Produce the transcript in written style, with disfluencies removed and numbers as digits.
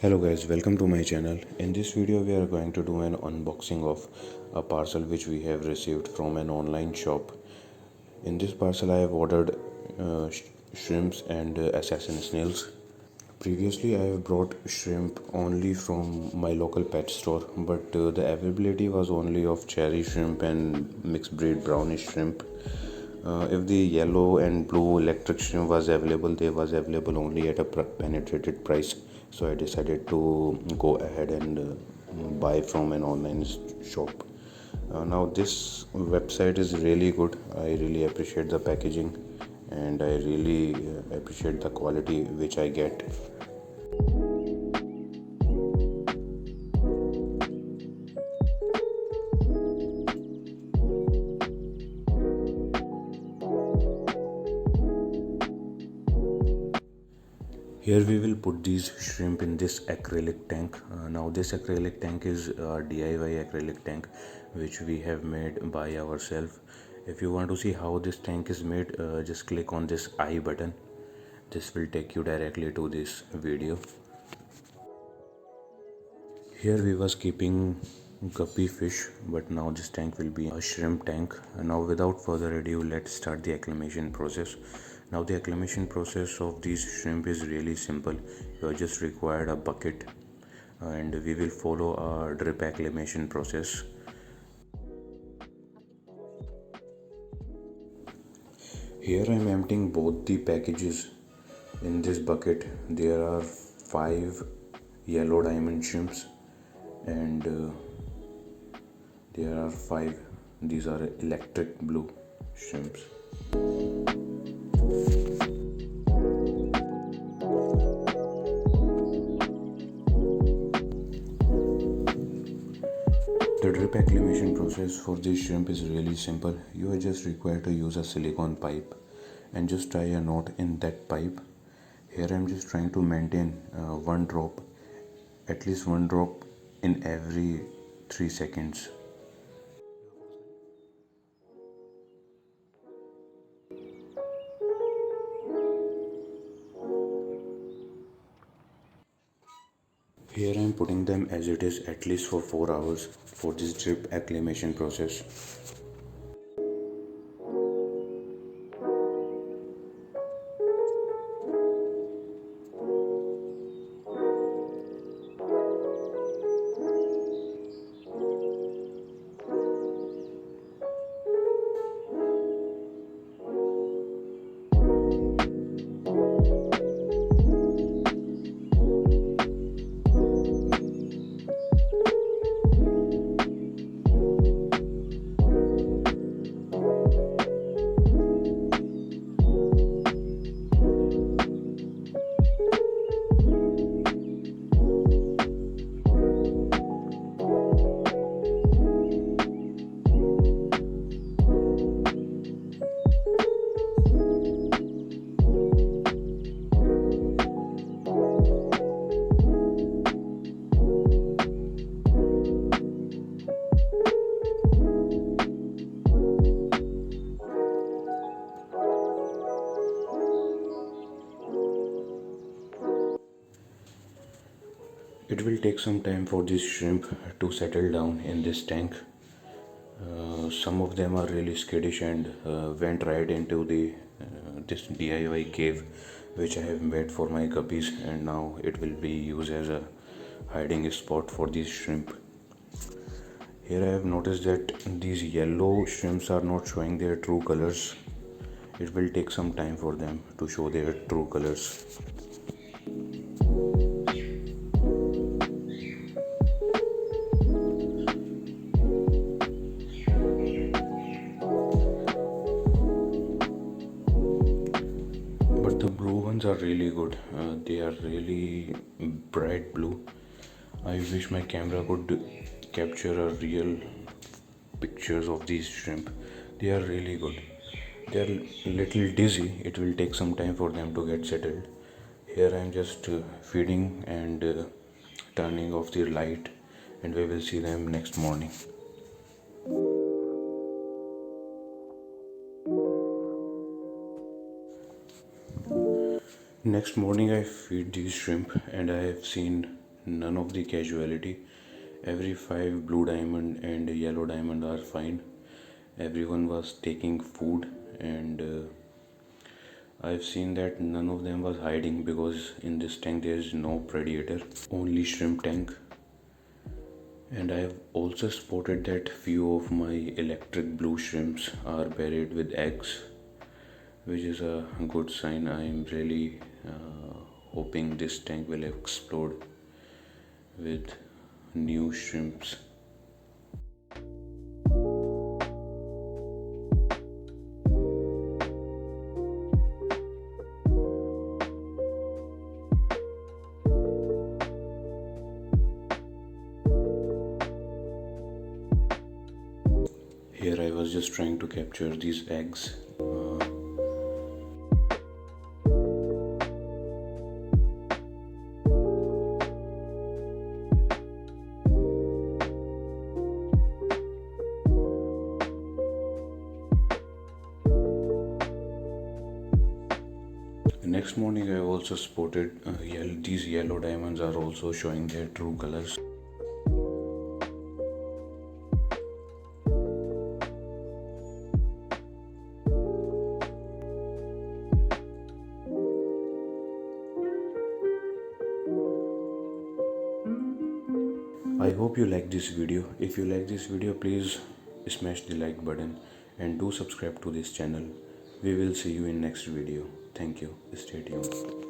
Hello guys, welcome to my channel. In this video we are going to do an unboxing of a parcel which we have received from an online shop. In this parcel I have ordered shrimps and assassin snails. Previously I have brought shrimp only from my local pet store, but the availability was only of cherry shrimp and mixed breed brownish shrimp. If the yellow and blue electric shrimp was available, they was available only at a penetrated price. So I decided to go ahead and buy from an online shop. Now this website is really good. I really appreciate the packaging, and I really appreciate the quality which I get. Here we will put these shrimp in this acrylic tank. Now this acrylic tank is a DIY acrylic tank which we have made by ourselves. If you want to see how this tank is made, just click on this I button. This will take you directly to this video. Here we was keeping guppy fish, but now this tank will be a shrimp tank. Now without further ado, let's start the acclimation process. Now the acclimation process of these shrimp is really simple. You are just required a bucket, and we will follow a drip acclimation process. Here I am emptying both the packages in this bucket. There are 5 yellow diamond shrimps, and there are 5, these are electric blue shrimps. The drip acclimation process for this shrimp is really simple. You are just required to use a silicone pipe and just tie a knot in that pipe. Here I am just trying to maintain one drop, at least one drop in every 3 seconds. Here I am putting them as it is at least for 4 hours for this drip acclimation process. It will take some time for this shrimp to settle down in this tank. Some of them are really skittish and went right into the this DIY cave which I have made for my guppies, and now it will be used as a hiding spot for these shrimp. Here I have noticed that these yellow shrimps are not showing their true colors. It will take some time for them to show their true colors. But the blue ones are really good. They are really bright blue. I wish my camera could capture a real pictures of these shrimp. They are really good. They are little dizzy. It will take some time for them to get settled. Here I am just feeding and turning off the light, and we will see them next morning. Next morning I feed these shrimp, and I have seen none of the casualty. Every 5 blue diamond and yellow diamond are fine. Everyone was taking food, and I've seen that none of them was hiding because in this tank there is no predator, only shrimp tank. And I've also spotted that few of my electric blue shrimps are buried with eggs, which is a good sign. I'm really hoping this tank will explode with new shrimps. Here I was just trying to capture these eggs. Next morning I also spotted these yellow diamonds are also showing their true colors. I hope you like this video. If you like this video, please smash the like button and do subscribe to this channel. We will see you in next video. Thank you. Stay tuned.